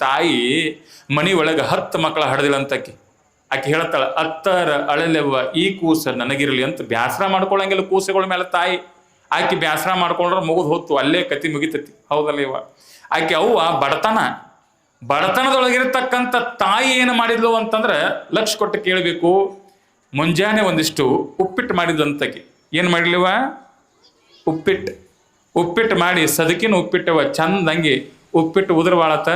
ತಾಯಿ ಮನಿ ಒಳಗೆ 10 ಮಕ್ಕಳ ಹಡದಿಲ್ಲಂತಕಿ. ಆಕೆ ಹೇಳ್ತಾಳ, ಅತ್ತರ ಅಳಲೆವ್ವ ಈ ಕೂಸ ನನಗಿರಲಿ ಅಂತ. ಬ್ಯಾಸರ ಮಾಡ್ಕೊಳಂಗಿಲ್ಲ ಕೂಸಗಳ ಮೇಲೆ ತಾಯಿ. ಆಕೆ ಬ್ಯಾಸರ ಮಾಡ್ಕೊಂಡ್ರೆ ಮುಗಿದು ಹೊತ್ತು ಅಲ್ಲೇ ಕತಿ ಮುಗಿತತಿ. ಹೌದಲ್ಲ ಇವ? ಆಕೆ ಅವ್ವ ಬಡತನದೊಳಗಿರತಕ್ಕಂಥ ತಾಯಿ ಏನು ಮಾಡಿದ್ಲು ಅಂತಂದ್ರೆ ಲಕ್ಷ ಕೊಟ್ಟು ಕೇಳಬೇಕು. ಮುಂಜಾನೆ ಒಂದಿಷ್ಟು ಉಪ್ಪಿಟ್ಟು ಮಾಡಿದ್ಲಂತಕಿ. ಏನು ಮಾಡಿಲ್ವ? ಉಪ್ಪಿಟ್ಟು ಮಾಡಿ ಸದಕಿನ ಉಪ್ಪಿಟ್ಟವ ಚಂದಂಗಿ ಉಪ್ಪಿಟ್ಟು ಉದ್ರ ಬಾಳತ್ತ,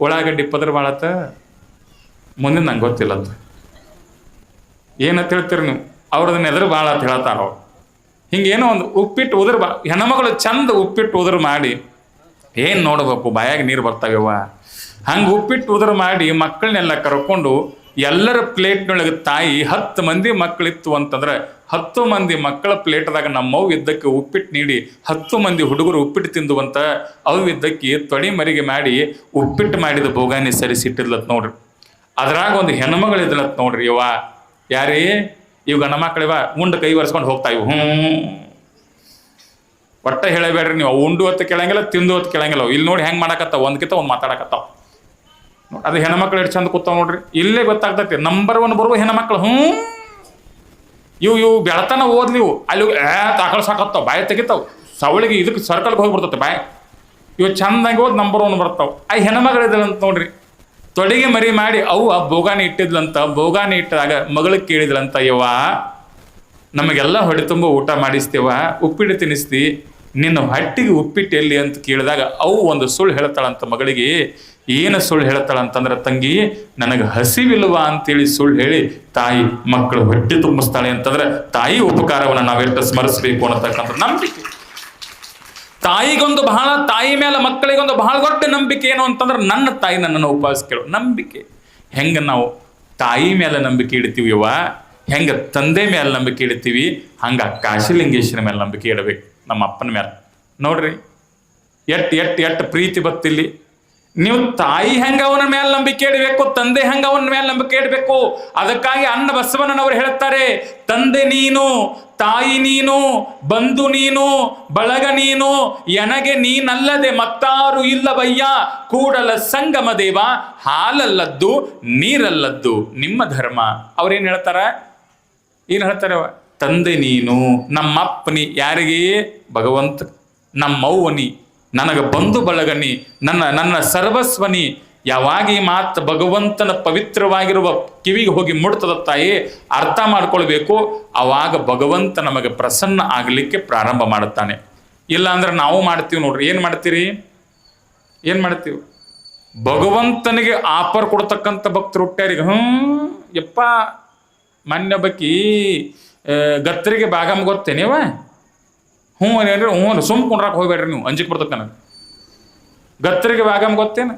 ಉಳ್ಳಾಗಡ್ಡಿ ಪದ್ರ ಬಾಳತ್ತ. ಮುಂದಿನ ನಂಗೆ ಗೊತ್ತಿಲ್ಲ ಅಂತ ಏನಂತ ಹೇಳ್ತೀರಿ ನೀವು? ಅವ್ರದನ್ನ ಎದುರು ಭಾಳ ಅಂತ ಹೇಳ್ತಾರ ಅವ್ರು. ಹಿಂಗೇನೋ ಒಂದು ಉಪ್ಪಿಟ್ಟು ಉದ್ರ ಹೆಣ್ಮಗಳು ಚಂದ ಉಪ್ಪಿಟ್ಟು ಉದ್ರ ಮಾಡಿ ಏನು ನೋಡ್ಬೇಕು, ಬಾಯಾಗ ನೀರು ಬರ್ತಾವ್ಯವ. ಹಂಗೆ ಉಪ್ಪಿಟ್ಟು ಉದ್ರ ಮಾಡಿ ಮಕ್ಕಳನ್ನೆಲ್ಲ ಕರ್ಕೊಂಡು ಎಲ್ಲರ ಪ್ಲೇಟ್ನೊಳಗೆ ತಾಯಿ 10 ಮಂದಿ ಮಕ್ಕಳಿತ್ತು ಅಂತಂದ್ರೆ 10 ಮಂದಿ ಮಕ್ಕಳ ಪ್ಲೇಟ್ದಾಗ ನಮ್ಮವು ಇದ್ದಕ್ಕೆ ಉಪ್ಪಿಟ್ಟು ನೀಡಿ 10 ಮಂದಿ ಹುಡುಗರು ಉಪ್ಪಿಟ್ಟು ತಿಂದುವಂತ ಅವು ಇದ್ದಕ್ಕೆ ತೊಡಿ ಮರಿಗೆ ಮಾಡಿ ಉಪ್ಪಿಟ್ಟು ಮಾಡಿದ ಬೋಗಾನಿ ಸರಿಸಿಟ್ಟಿದ್ಲತ್ ನೋಡ್ರಿ. ಅದ್ರಾಗ ಒಂದು ಹೆಣ್ಮಗಳಿದ್ಲತ್ ನೋಡ್ರಿ. ಇವ ಯಾರೇ ಇವ್ ಗಂಡ ಮಕ್ಕಳಿವ ಉಂಡು ಕೈ ಒರೆಸ್ಕೊಂಡು ಹೋಗ್ತಾ ಇವು. ಒಟ್ಟ ಹೇಳಬೇಡ್ರಿ ನೀವು. ಉಂಡು ಹೊತ್ತು ಕೇಳಂಗಿಲ್ಲ, ತಿಂದು ಹೊತ್ತು ಕೇಳಂಗಿಲ್ಲ. ಇಲ್ಲಿ ನೋಡಿ ಹೆಂಗೆ ಮಾಡಕತ್ತಾವ, ಒಂದ್ಕಿಂತ ಒಂದು ಮಾತಾಡಕತ್ತಾವ. ಅದು ಹೆಣ್ಮಕ್ಳು ಎಷ್ಟು ಚಂದ ಕೂತಾವ ನೋಡ್ರಿ. ಇಲ್ಲೇ ಗೊತ್ತಾಗ್ತೈತಿ ನಂಬರ್ 1 ಬರುವ ಹೆಣ್ಮಕ್ಳು. ಇವು ಬೆಳತನ ಓದ್ಲಿವು ಅಲ್ಲಿ ತಾಕಳು ಸಾಕತ್ತಾವ, ಬಾಯಿ ತೆಗಿತಾವ, ಸವಳಿಗೆ ಇದಕ್ಕೆ ಸರ್ಕಲ್ಗೆ ಹೋಗ್ಬಿಡ್ತತೆ ಬಾಯಿ. ಇವು ಚಂದಾಗಿ ಓದ್ ನಂಬರ್ 1 ಬರ್ತಾವ. ಆ ಹೆಣ್ಮಗಳಿದ್ರಂತ ನೋಡ್ರಿ, ತೊಡೆಗೆ ಮರಿ ಮಾಡಿ ಅವು ಬೋಗಾನಿ ಇಟ್ಟಿದ್ಲಂತ. ಬೋಗಾನಿ ಇಟ್ಟಾಗ ಮಗಳಿಗೆ ಕೇಳಿದ್ಲಂತ, ಯವ್ವ ನಮಗೆಲ್ಲ ಹೊಡೆ ತುಂಬ ಊಟ ಮಾಡಿಸ್ತೇವ, ಉಪ್ಪಿಟ್ಟು ತಿನ್ನಿಸ್ತಿ, ನಿನ್ನ ಹೊಟ್ಟಿಗೆ ಉಪ್ಪಿಟ್ಟು ಎಲ್ಲಿ ಅಂತ ಕೇಳಿದಾಗ ಅವು ಒಂದು ಸುಳ್ಳು ಹೇಳ್ತಾಳಂತ ಮಗಳಿಗೆ. ಏನು ಸುಳ್ಳು ಹೇಳ್ತಾಳಂತಂದ್ರೆ, ತಂಗಿ ನನಗೆ ಹಸಿವಿಲ್ವಾ ಅಂತೇಳಿ ಸುಳ್ಳು ಹೇಳಿ ತಾಯಿ ಮಕ್ಕಳು ಹೊಟ್ಟೆ ತುಂಬಿಸ್ತಾಳೆ ಅಂತಂದ್ರೆ ತಾಯಿ ಉಪಕಾರವನ್ನು ನಾವೆಷ್ಟು ಸ್ಮರಿಸಬೇಕು ಅನ್ನತಕ್ಕಂಥ ನಂಬಿಕೆ. ತಾಯಿ ಮೇಲೆ ಮಕ್ಕಳಿಗೊಂದು ಬಹಳ ದೊಡ್ಡ ನಂಬಿಕೆ ಏನು ಅಂತಂದ್ರೆ, ನನ್ನ ತಾಯಿ ನನ್ನನ್ನು ಉಪವಾಸ ಕೇಳು ನಂಬಿಕೆ. ಹೆಂಗೆ ನಾವು ತಾಯಿ ಮೇಲೆ ನಂಬಿಕೆ ಇಡ್ತೀವಿವ, ಹೆಂಗೆ ತಂದೆ ಮೇಲೆ ನಂಬಿಕೆ ಇಡ್ತೀವಿ, ಹಂಗೆ ಕಾಶಿಲಿಂಗೇಶ್ವರ ಮೇಲೆ ನಂಬಿಕೆ ಇಡಬೇಕು. ನಮ್ಮ ಅಪ್ಪನ ಮೇಲೆ ನೋಡ್ರಿ ಎಟ್ ಪ್ರೀತಿ ಬತ್ತಿಲ್ಲಿ. ನೀವು ತಾಯಿ ಹೆಂಗ ಅವನ ಮೇಲೆ ನಂಬಿಕೆ ಇಡಬೇಕು, ತಂದೆ ಹೆಂಗ ಅವನ ಮೇಲೆ ನಂಬಿಕೆ ಇಡಬೇಕು. ಅದಕ್ಕಾಗಿ ಅನ್ನ ಬಸವಣ್ಣನವರು ಹೇಳ್ತಾರೆ, ತಂದೆ ನೀನು, ತಾಯಿ ನೀನು, ಬಂಧು ನೀನು, ಬಳಗ ನೀನು, ಎನಗೆ ನೀನಲ್ಲದೆ ಮತ್ತಾರು ಇಲ್ಲವಯ್ಯ, ಕೂಡಲ ಸಂಗಮ ದೇವ, ಹಾಲಲ್ಲದ್ದು ನೀರಲ್ಲದ್ದು ನಿಮ್ಮ ಧರ್ಮ. ಅವ್ರೇನು ಹೇಳ್ತಾರ? ಏನು ಹೇಳ್ತಾರೆ? ತಂದೆ ನೀನು, ನಮ್ಮಪ್ಪನಿ, ಯಾರಿಗೆ? ಭಗವಂತ. ನಮ್ಮವ್ವನಿ, ನನಗೆ ಬಂಧು ಬಳಗನಿ, ನನ್ನ ಸರ್ವಸ್ವನಿ. ಯಾವಾಗ ಈ ಮಾತು ಭಗವಂತನ ಪವಿತ್ರವಾಗಿರುವ ಕಿವಿಗೆ ಹೋಗಿ ಮುಡ್ತದ ತಾಯಿ, ಅರ್ಥ ಮಾಡ್ಕೊಳ್ಬೇಕು. ಆವಾಗ ಭಗವಂತ ನಮಗೆ ಪ್ರಸನ್ನ ಆಗಲಿಕ್ಕೆ ಪ್ರಾರಂಭ ಮಾಡುತ್ತಾನೆ. ಇಲ್ಲ ಅಂದ್ರೆ ನಾವು ಮಾಡ್ತೀವಿ ನೋಡ್ರಿ. ಏನು ಮಾಡ್ತೀವಿ? ಭಗವಂತನಿಗೆ ಆಫರ್ ಕೊಡ್ತಕ್ಕಂಥ ಭಕ್ತರು ಹುಟ್ಟ್ಯಾರಿಗೆ. ಯಪ್ಪ ಮೊನ್ನೆ ಬಕ್ಕಿ ಗತ್ತರಿಗೆ ಬಾಗಮ್ ಗೊತ್ತೇನಿವ? ಏನ್ರಿ ಸುಮ್ ಕುಂಡ್ರಾಕ್ ಹೋಗ್ಬೇಡ್ರಿ ನೀವು, ಅಂಜಿಕ್ ಬರ್ತದೆ ನನಗೆ. ಗತ್ತರಿಗೆ ಬಾಗಮ್ಮ ಗೊತ್ತೇನು?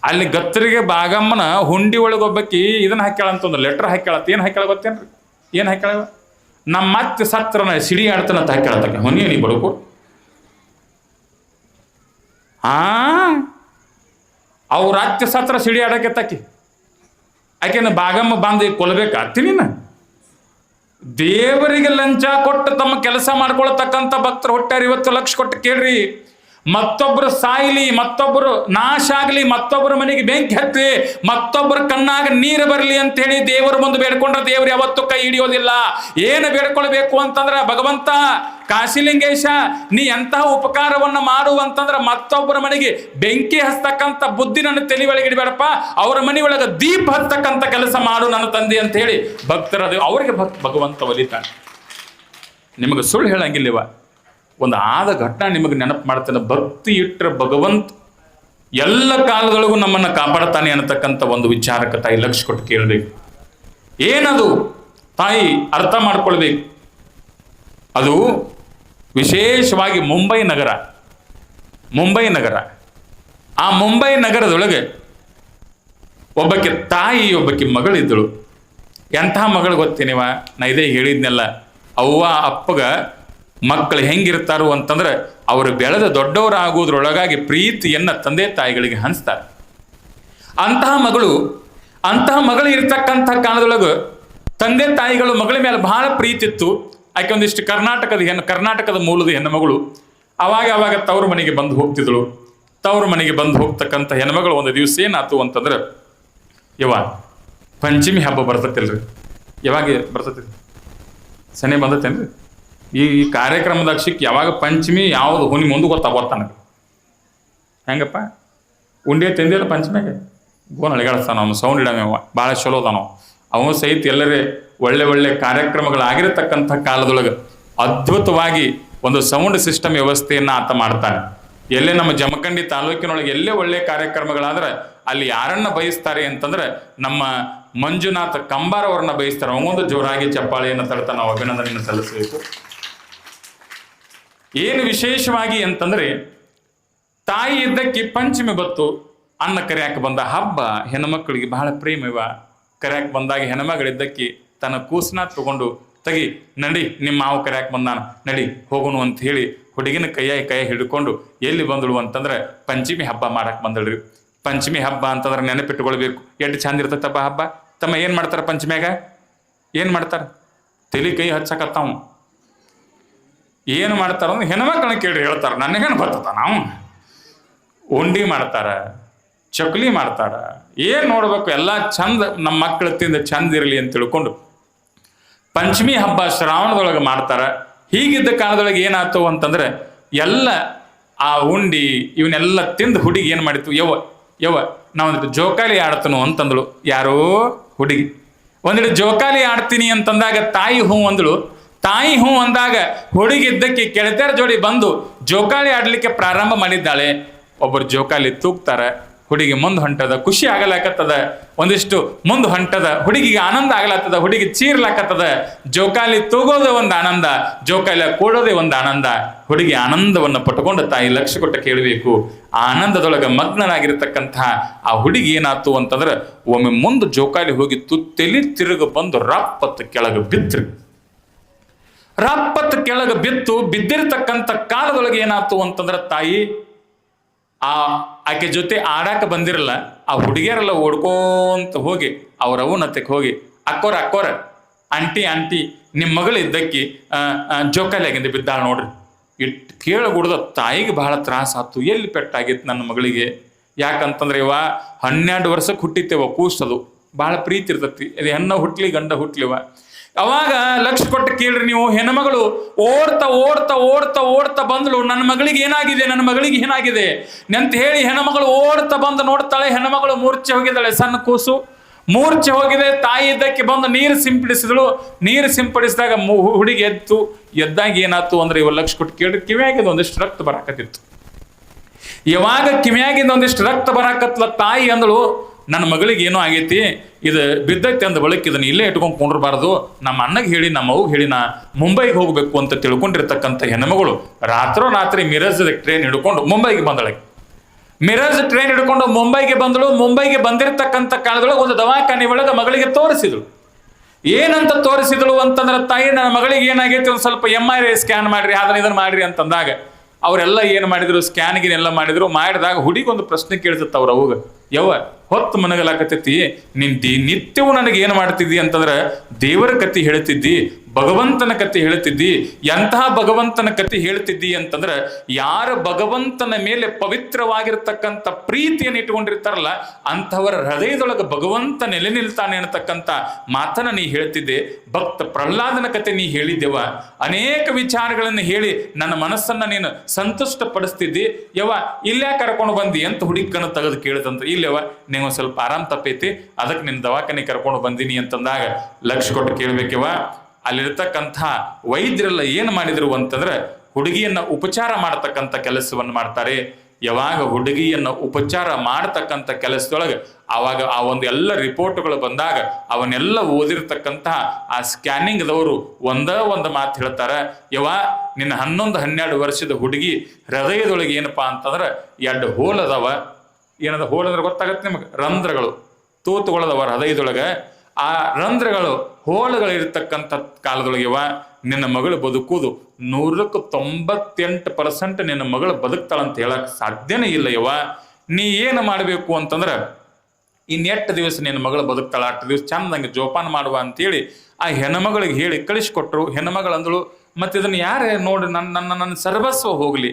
ಅಲ್ಲಿ ಗತ್ತರಿಗೆ ಬಾಗಮ್ಮನ ಹುಂಡಿ ಒಳಗೆ ಒಬ್ಬಕ್ಕಿ ಇದನ್ನ ಹಾಕ್ಯಾಳಂತಂದು ಲೆಟರ್ ಹಾಕ್ಯಾಳತ್ತ. ಏನು ಹಾಕ್ಯಾಳ ಗೊತ್ತೇನ್ರಿ? ಏನು ಹಾಕ್ಯಾಳ? ನಮ್ಮ ಮತ್ತೆ ಸತ್ರನ ಸಿಡಿ ಆಡ್ತಾನಂತ ಹಾಕ್ಯಾಳತ್ತಕ್ಕೆ. ಹೊನಿ ಬಡಕು ಅವ್ರ ಅತ್ತೆ ಸತ್ರ ಸಿಡಿ ಆಡಕ್ಕೆ ಆಕೆನ ಬಾಗಮ್ಮ ಬಂದು ಕೊಲ್ಬೇಕಾಗ್ತೀನಿ ನಾ. ದೇವರಿಗೆ ಲಂಚ ಕೊಟ್ಟು ತಮ್ಮ ಕೆಲಸ ಮಾಡ್ಕೊಳ್ತಕ್ಕಂಥ ಭಕ್ತರು ಹುಟ್ಟ್ಯಾರ. ಇವತ್ತು ಲಕ್ಷ ಕೊಟ್ಟು ಕೇಳ್ರಿ. ಮತ್ತೊಬ್ರು ಸಾಯ್ಲಿ, ಮತ್ತೊಬ್ಬರು ನಾಶ ಆಗ್ಲಿ, ಮತ್ತೊಬ್ಬರ ಮನೆಗೆ ಬೆಂಕಿ ಹತ್ತಿ, ಮತ್ತೊಬ್ಬರ ಕಣ್ಣಾಗ ನೀರು ಬರಲಿ ಅಂತ ಹೇಳಿ ದೇವರು ಮುಂದೆ ಬೇಡ್ಕೊಂಡ್ರೆ ದೇವರು ಯಾವತ್ತೂ ಕೈ ಹಿಡಿಯೋದಿಲ್ಲ. ಏನು ಬೇಡ್ಕೊಳ್ಬೇಕು ಅಂತಂದ್ರೆ, ಭಗವಂತ ಕಾಶಿಲಿಂಗೇಶ ನೀ ಎಂತಹ ಉಪಕಾರವನ್ನ ಮಾಡುವಂತಂದ್ರೆ ಮತ್ತೊಬ್ಬರ ಮನೆಗೆ ಬೆಂಕಿ ಹಚ್ಚತಕ್ಕಂಥ ಬುದ್ಧಿ ನನ್ನ ತಲೆ ಒಳಗೆ ಇಡಬೇಡಪ್ಪ, ಅವರ ಮನೆ ಒಳಗೆ ದೀಪ ಹಚ್ಚತಕ್ಕಂಥ ಕೆಲಸ ಮಾಡು ನನ್ನ ತಂದೆ ಅಂತ ಹೇಳಿ ಭಕ್ತರದು ಅವರಿಗೆ ಭಗವಂತ ಒಲಿತಾನೆ. ನಿಮಗೆ ಸುಳ್ಳು ಹೇಳಂಗಿಲ್ಲವ. ಒಂದು ಆದ ಘಟನೆ ನಿಮಗೆ ನೆನಪು ಮಾಡ್ತಾನೆ. ಭಕ್ತಿ ಇಟ್ಟರೆ ಭಗವಂತ ಎಲ್ಲ ಕಾಲದೊಳಗೂ ನಮ್ಮನ್ನು ಕಾಪಾಡ್ತಾನೆ ಅನ್ನತಕ್ಕಂಥ ಒಂದು ವಿಚಾರಕ್ಕೆ ತಾಯಿ ಲಕ್ಷ ಕೊಟ್ಟು ಕೇಳಬೇಕು. ಏನದು ತಾಯಿ ಅರ್ಥ ಮಾಡ್ಕೊಳ್ಬೇಕು. ಅದು ವಿಶೇಷವಾಗಿ ಮುಂಬೈ ನಗರ. ಆ ಮುಂಬೈ ನಗರದೊಳಗೆ ಒಬ್ಬಕ್ಕೆ ತಾಯಿ, ಒಬ್ಬಕ್ಕೆ ಮಗಳಿದ್ದಳು. ಎಂತಹ ಮಗಳು ಗೊತ್ತೇನಿವ? ನಾ ಇದೇ ಹೇಳಿದ್ನೆಲ್ಲ. ಅವ್ವ ಅಪ್ಪಗ ಮಕ್ಕಳು ಹೆಂಗಿರ್ತಾರೋ ಅಂತಂದ್ರೆ ಅವರು ಬೆಳೆದ ದೊಡ್ಡವರಾಗುವುದ್ರೊಳಗಾಗಿ ಪ್ರೀತಿಯನ್ನ ತಂದೆ ತಾಯಿಗಳಿಗೆ ಹಂಚ್ತಾರೆ. ಅಂತಹ ಮಗಳು ಇರ್ತಕ್ಕಂಥ ಕಾಲದೊಳಗೆ ತಂದೆ ತಾಯಿಗಳು ಮಗಳ ಮೇಲೆ ಬಹಳ ಪ್ರೀತಿ ಇತ್ತು. ಆಕೆ ಒಂದಿಷ್ಟು ಕರ್ನಾಟಕದ ಮೂಲದ ಹೆಣ್ಣು ಮಗಳು. ಅವಾಗ ತವರು ಮನೆಗೆ ಬಂದು ಹೋಗ್ತಿದ್ಳು. ತವ್ರ ಮನೆಗೆ ಬಂದು ಹೋಗ್ತಕ್ಕಂಥ ಹೆಣ್ಮಗಳು ಒಂದು ದಿವಸ ಏನಾಯ್ತು ಅಂತಂದ್ರೆ, ಯವ್ವ ಪಂಚಮಿ ಹಬ್ಬ ಬರ್ತತಿಲ್ರಿ, ಯಾವಾಗ ಬರ್ತತಿ ಸನಿ ಬಂದತ್ತೇನ್ರಿ? ಈ ಕಾರ್ಯಕ್ರಮದಾಗ ಸಿಕ್ಕಿ ಯಾವಾಗ ಪಂಚಮಿ ಯಾವುದು ಹುನಿ ಮುಂದೆ ಗೊತ್ತಾಗೋತ್ತ ನನಗೆ. ಹೆಂಗಪ್ಪ ಉಂಡೆ ತಿಂದಿಲ್ಲ ಪಂಚಮಿಗೆ? ಗೋನ್ ಅಳಿಗಾಡ್ತಾನ ಅವನು, ಸೌಂಡ್ ಇಡವ ಭಾಳ ಚಲೋ ಅದಾನವ. ಅವನು ಸಹಿತ ಎಲ್ಲರೇ ಒಳ್ಳೆ ಒಳ್ಳೆ ಕಾರ್ಯಕ್ರಮಗಳಾಗಿರತಕ್ಕಂಥ ಕಾಲದೊಳಗೆ ಅದ್ಭುತವಾಗಿ ಒಂದು ಸೌಂಡ್ ಸಿಸ್ಟಮ್ ವ್ಯವಸ್ಥೆಯನ್ನು ಆತ ಮಾಡ್ತಾನೆ. ಎಲ್ಲೇ ನಮ್ಮ ಜಮಖಂಡಿ ತಾಲೂಕಿನೊಳಗೆ ಎಲ್ಲೇ ಒಳ್ಳೆ ಕಾರ್ಯಕ್ರಮಗಳಾದ್ರೆ ಅಲ್ಲಿ ಯಾರನ್ನ ಬಯಸ್ತಾರೆ ಅಂತಂದ್ರೆ ನಮ್ಮ ಮಂಜುನಾಥ್ ಕಂಬಾರ್ ಅವ್ರನ್ನ ಬಯಸ್ತಾರೆ. ಅವನೊಂದು ಜೋರಾಗಿ ಚಪ್ಪಾಳೆಯನ್ನು ತಡ್ತಾ ನಾವು ಅಭಿನಂದನೆಯನ್ನು ಸಲ್ಲಿಸಬೇಕು. ಏನು ವಿಶೇಷವಾಗಿ ಅಂತಂದ್ರೆ, ತಾಯಿ ಇದ್ದಕ್ಕೆ ಪಂಚಮಿ ಬತ್ತು, ಅನ್ನ ಕರಿಯಾಕ ಬಂದ ಹಬ್ಬ ಹೆಣ್ಮಕ್ಳಿಗೆ ಬಹಳ ಪ್ರೇಮ ಇವ. ಕರಿಯಾಕ ಬಂದಾಗ ಹೆಣ್ಮಗಳಿದ್ದಕ್ಕೆ ತನ್ನ ಕೂಸನ ತಗೊಂಡು ತೆಗಿ ನಡಿ, ನಿಮ್ಮ ಮಾವು ಕರಿಯಾಕ ಬಂದಾನ, ನಡಿ ಹೋಗೋನು ಅಂತ ಹೇಳಿ ಹುಡುಗಿನ ಕೈ ಹಿಡ್ಕೊಂಡು ಎಲ್ಲಿ ಬಂದಳು ಅಂತಂದ್ರೆ ಪಂಚಮಿ ಹಬ್ಬ ಮಾಡಕ್ ಬಂದಳ್ರಿ. ಪಂಚಮಿ ಹಬ್ಬ ಅಂತಂದ್ರೆ ನೆನಪಿಟ್ಟುಕೊಳ್ಬೇಕು, ಎಷ್ಟು ಚಂದ ಇರ್ತೈತಪ್ಪ ಹಬ್ಬ. ತಮ್ಮ ಏನ್ ಮಾಡ್ತಾರ ಪಂಚಮಿಯಾಗ? ಏನ್ ಮಾಡ್ತಾರ? ತಲೆ ಕೈ ಹಚ್ಚಕತ್ತಾವ. ಏನು ಮಾಡ್ತಾರ ಅಂದ್ರೆ ಹೆಣ್ಮಕ್ಳನ್ನ ಕೇಳಿ ಹೇಳ್ತಾರ, ನನಗೇನು ಬರ್ತದ. ನಾವು ಉಂಡಿ ಮಾಡ್ತಾರ, ಚಕ್ಲಿ ಮಾಡ್ತಾರ, ಏನ್ ನೋಡ್ಬೇಕು ಎಲ್ಲ ಚಂದ, ನಮ್ಮ ಮಕ್ಕಳ ತಿಂದ ಚಂದ ಇರಲಿ ಅಂತ ತಿಳ್ಕೊಂಡು ಪಂಚಮಿ ಹಬ್ಬ ಶ್ರಾವಣದೊಳಗೆ ಮಾಡ್ತಾರ. ಹೀಗಿದ್ದ ಕಾಲದೊಳಗೆ ಏನಾಯ್ತು ಅಂತಂದ್ರೆ, ಎಲ್ಲ ಆ ಉಂಡಿ ಇವನ್ನೆಲ್ಲ ತಿಂದು ಹುಡುಗಿ ಏನ್ ಮಾಡಿತ್ತು, ಯವ್ವ ನಾವೊಂದಿಟ್ಟು ಜೋಕಾಲಿ ಆಡ್ತನು ಅಂತಂದಳು. ಯಾರೋ ಹುಡುಗಿ ಒಂದಿಟ್ಟು ಜೋಕಾಲಿ ಆಡ್ತೀನಿ ಅಂತಂದಾಗ ತಾಯಿ ಹೂ ಅಂದಳು. ತಾಯಿ ಹೂ ಅಂದಾಗ ಹುಡುಗಿ ಇದ್ದಕ್ಕೆ ಕೆಳತೆರ ಜೋಡಿ ಬಂದು ಜೋಕಾಲಿ ಆಡ್ಲಿಕ್ಕೆ ಪ್ರಾರಂಭ ಮಾಡಿದ್ದಾಳೆ. ಒಬ್ಬರು ಜೋಕಾಲಿ ತೂಗ್ತಾರೆ, ಹುಡುಗಿ ಮುಂದೆ ಹೊಂಟದ, ಖುಷಿ ಆಗಲಾಕತ್ತದ. ಒಂದಿಷ್ಟು ಮುಂದೆ ಹೊಂಟದ, ಹುಡುಗಿಗೆ ಆನಂದ ಆಗ್ಲಾತ್ತದ, ಹುಡುಗಿ ಚೀರ್ಲಾಕತ್ತದ. ಜೋಕಾಲಿ ತೂಗೋದೇ ಒಂದು ಆನಂದ, ಜೋಕಾಲಿ ಕೂಡೋದೇ ಒಂದು ಆನಂದ. ಹುಡುಗಿ ಆನಂದವನ್ನು ಪಟ್ಕೊಂಡು ತಾಯಿ ಲಕ್ಷ್ಯ ಕೊಟ್ಟು ಕೇಳಬೇಕು. ಆ ಆನಂದದೊಳಗೆ ಮಗ್ನನಾಗಿರ್ತಕ್ಕಂತಹ ಆ ಹುಡುಗಿ ಏನಾಯ್ತು ಅಂತಂದ್ರೆ, ಒಮ್ಮೆ ಮುಂದೆ ಜೋಕಾಲಿ ಹೋಗಿತ್ತು, ತಲೆ ತಿರುಗ ಬಂದು ರಪ್ಪತ್ತು ಕೆಳಗೆ ಬಿತ್ರಿ. ರಪ್ಪತ್ತು ಕೆಳಗೆ ಬಿದ್ದಿರ್ತಕ್ಕಂಥ ಕಾಲದೊಳಗೆ ಏನಾಯ್ತು ಅಂತಂದ್ರೆ, ತಾಯಿ ಆಕೆ ಜೊತೆ ಆಡಾಕ ಬಂದಿರಲ್ಲ ಆ ಹುಡುಗಿಯರೆಲ್ಲ ಓಡ್ಕೋಂತ ಹೋಗಿ ಅವ್ರ ಅವನತ್ತಕ್ಕೆ ಹೋಗಿ, ಅಕ್ಕೋರ ಆಂಟಿ ನಿಮ್ಮ ಮಗಳು ಇದ್ದಕ್ಕೆ ಜೋಕಾಲಿ ಆಗಿಂದ ಬಿದ್ದಾಳ ನೋಡ್ರಿ. ಇಟ್ಟು ಕೇಳಗುಡ್ದ ತಾಯಿಗೆ ಬಹಳ ತ್ರಾಸ ಆಯ್ತು. ಎಲ್ಲಿ ಪೆಟ್ಟಾಗಿತ್ತು ನನ್ನ ಮಗಳಿಗೆ? ಯಾಕಂತಂದ್ರೆ ಇವ 12 ವರ್ಷಕ್ಕೆ ಹುಟ್ಟಿತ್ತೇವ, ಕೂಸದು ಬಹಳ ಪ್ರೀತಿ ಇರ್ತತಿ. ಇದು ಹೆಣ್ಣ ಹುಟ್ಲಿ ಗಂಡ ಹುಟ್ಲಿವ. ಅವಾಗ ಲಕ್ಷ್ಯ ಕೊಟ್ಟು ಕೇಳ್ರಿ ನೀವು, ಹೆಣ್ಮಗಳು ಓಡ್ತಾ ಬಂದಳು. ನನ್ನ ಮಗಳಿಗೆ ಏನಾಗಿದೆ ಅಂತ ಹೇಳಿ ಹೆಣ್ಮಗಳು ಓಡ್ತಾ ಬಂದು ನೋಡ್ತಾಳೆ. ಹೆಣ್ಮಗಳು ಮೂರ್ಛೆ ಹೋಗಿದ್ದಾಳೆ, ಸಣ್ಣ ಕೂಸು ಮೂರ್ಛೆ ಹೋಗಿದೆ. ತಾಯಿ ಇದ್ದಕ್ಕೆ ಬಂದು ನೀರು ಸಿಂಪಡಿಸಿದಳು. ನೀರು ಸಿಂಪಡಿಸಿದಾಗ ಹುಡುಗಿ ಎದ್ದಾಗ ಏನಾಯ್ತು ಅಂದ್ರೆ, ಇವ ಲಕ್ಷ್ಯ ಕೊಟ್ಟು ಕೇಳ್ರಿ, ಕಿವಿಯಾಗಿಂದ ಒಂದಿಷ್ಟು ರಕ್ತ ಬರಾಕತ್ತಿತ್ತು. ಯಾವಾಗ ಕಿವಿಯಾಗಿಂದ ಒಂದಿಷ್ಟು ರಕ್ತ ಬರಾಕತ್ಲ, ತಾಯಿ ಅಂದಳು, ನನ್ನ ಮಗಳಿಗೆ ಏನೋ ಆಗೈತಿ, ಇದು ಬಿದ್ದೈತಿ ಅಂದ ಬಳಿಕ ಇದನ್ನ ಇಲ್ಲೇ ಇಟ್ಕೊಂಡು ಕೊಂಡಿರಬಾರ್ದು, ನಮ್ಮ ಅಣ್ಣಗೆ ಹೇಳಿ ನಮ್ಮ ಅವ್ಗೆ ಹೇಳಿ ನಾ ಮುಂಬೈಗೆ ಹೋಗ್ಬೇಕು ಅಂತ ತಿಳ್ಕೊಂಡಿರ್ತಕ್ಕಂಥ ಹೆಣ್ಮಗಳು ರಾತ್ರಿ ಮಿರಜ್ ಟ್ರೈನ್ ಹಿಡ್ಕೊಂಡು ಮುಂಬೈಗೆ ಬಂದಳೆ. ಮಿರಜ್ ಟ್ರೈನ್ ಹಿಡ್ಕೊಂಡು ಮುಂಬೈಗೆ ಬಂದಳು. ಮುಂಬೈಗೆ ಬಂದಿರತಕ್ಕಂಥ ಕಾಲದೊಳಗೆ ಒಂದು ದವಾಖಾನೆ ಒಳಗೆ ಮಗಳಿಗೆ ತೋರಿಸಿದಳು. ಏನಂತ ತೋರಿಸಿದಳು ಅಂತಂದ್ರೆ, ತಾಯಿ ನನ್ನ ಮಗಳಿಗೆ ಏನಾಗೈತಿ, ಒಂದು ಸ್ವಲ್ಪ MRI ಸ್ಕ್ಯಾನ್ ಮಾಡ್ರಿ, ಇದನ್ನ ಮಾಡ್ರಿ ಅಂತಂದಾಗ ಅವರೆಲ್ಲ ಏನು ಮಾಡಿದ್ರು, ಸ್ಕ್ಯಾನ್ಗಿನೆಲ್ಲ ಮಾಡಿದಾಗ ಹುಡುಗಿ ಒಂದು ಪ್ರಶ್ನೆ ಕೇಳ್ತಿತ್ತು ಅವ್ರ ಅವಾಗ, ಹೊತ್ತು ಮನಗಲಾಕತ್ತೈತಿ, ನಿತ್ಯವೂ ನನಗೆ ಏನು ಮಾಡ್ತಿದ್ದಿ ಅಂತಂದ್ರೆ ದೇವರ ಕತೆ ಹೇಳ್ತಿದ್ದಿ, ಭಗವಂತನ ಕತೆ ಹೇಳ್ತಿದ್ದಿ. ಎಂತಹ ಭಗವಂತನ ಕತೆ ಹೇಳ್ತಿದ್ದಿ ಅಂತಂದ್ರೆ, ಯಾರ ಭಗವಂತನ ಮೇಲೆ ಪವಿತ್ರವಾಗಿರ್ತಕ್ಕಂಥ ಪ್ರೀತಿಯನ್ನು ಇಟ್ಕೊಂಡಿರ್ತಾರಲ್ಲ ಅಂಥವರ ಹೃದಯದೊಳಗೆ ಭಗವಂತ ನೆಲೆ ನಿಲ್ತಾನೆ ಅನ್ನತಕ್ಕಂಥ ಮಾತನ್ನ ನೀ ಹೇಳ್ತಿದ್ದೆ. ಭಕ್ತ ಪ್ರಹ್ಲಾದನ ಕತೆ ನೀ ಹೇಳಿದ್ದೆವ. ಅನೇಕ ವಿಚಾರಗಳನ್ನು ಹೇಳಿ ನನ್ನ ಮನಸ್ಸನ್ನ ನೀನು ಸಂತುಷ್ಟ ಪಡಿಸ್ತಿದ್ದಿ. ಇಲ್ಲೇ ಕರ್ಕೊಂಡು ಬಂದಿ ಅಂತ ಹುಡುಗನ ತೆಗೆದು ಕೇಳಿದಂತ, ಇಲ್ಲವ ನೀವು ಸ್ವಲ್ಪ ಆರಾಮ್ ತಪ್ಪೈತಿ, ಅದಕ್ಕೆ ನಿನ್ನ ದವಾಖಾನೆ ಕರ್ಕೊಂಡು ಬಂದೀನಿ ಅಂತಂದಾಗ ಲಕ್ಷ್ಯ ಕೊಟ್ಟು ಕೇಳ್ಬೇಕವ. ಅಲ್ಲಿರ್ತಕ್ಕಂಥ ವೈದ್ಯರೆಲ್ಲ ಏನು ಮಾಡಿದ್ರು ಅಂತಂದ್ರೆ, ಹುಡುಗಿಯನ್ನ ಉಪಚಾರ ಮಾಡತಕ್ಕಂಥ ಕೆಲಸವನ್ನು ಮಾಡ್ತಾರೆ. ಯಾವಾಗ ಹುಡುಗಿಯನ್ನ ಉಪಚಾರ ಮಾಡತಕ್ಕಂಥ ಕೆಲಸದೊಳಗೆ ಆವಾಗ ಆ ಒಂದು ಎಲ್ಲ ರಿಪೋರ್ಟ್ಗಳು ಬಂದಾಗ ಅವನ್ನೆಲ್ಲ ಓದಿರ್ತಕ್ಕಂತಹ ಆ ಸ್ಕ್ಯಾನಿಂಗ್ದವರು ಒಂದು ಮಾತು ಹೇಳ್ತಾರೆ, ನಿನ್ನ 11-12 ವರ್ಷದ ಹುಡುಗಿ ಹೃದಯದೊಳಗೆ ಏನಪ್ಪಾ ಅಂತಂದ್ರೆ 2 ಹೋಲ್ ಅದಾವ. ಏನದ ಹೋಲ್ ಅಂದ್ರೆ ಗೊತ್ತಾಗತ್ತೆ ನಿಮಗೆ? ರಂಧ್ರಗಳು, ತೂತುಗಳದವ ಹೃದಯದೊಳಗೆ. ಆ ರಂಧ್ರಗಳು ಹೋಲುಗಳಿರ್ತಕ್ಕಂಥ ಕಾಲದೊಳಗೆ ನಿನ್ನ ಮಗಳು ಬದುಕುವುದು 198% ನಿನ್ನ ಮಗಳು ಬದುಕ್ತಾಳಂತ ಹೇಳಕ್ ಸಾಧ್ಯನೇ ಇಲ್ಲ. ನೀ ಏನು ಮಾಡಬೇಕು ಅಂತಂದ್ರೆ, ಇನ್ನೆಟ್ಟು ದಿವಸ ನಿನ್ನ ಮಗಳು ಬದುಕ್ತಾಳ, 8 ದಿವಸ ಚಂದಂಗೆ ಜೋಪಾನ ಮಾಡುವ ಅಂತೇಳಿ ಆ ಹೆಣ್ಮಗಳಿಗೆ ಹೇಳಿ ಕಳಿಸ್ಕೊಟ್ರು. ಹೆಣ್ಮಗಳಂದಳು, ಮತ್ತೆ ಇದನ್ನ ಯಾರೇ ನೋಡಿ ನನ್ನ ಸರ್ವಸ್ವ ಹೋಗ್ಲಿ,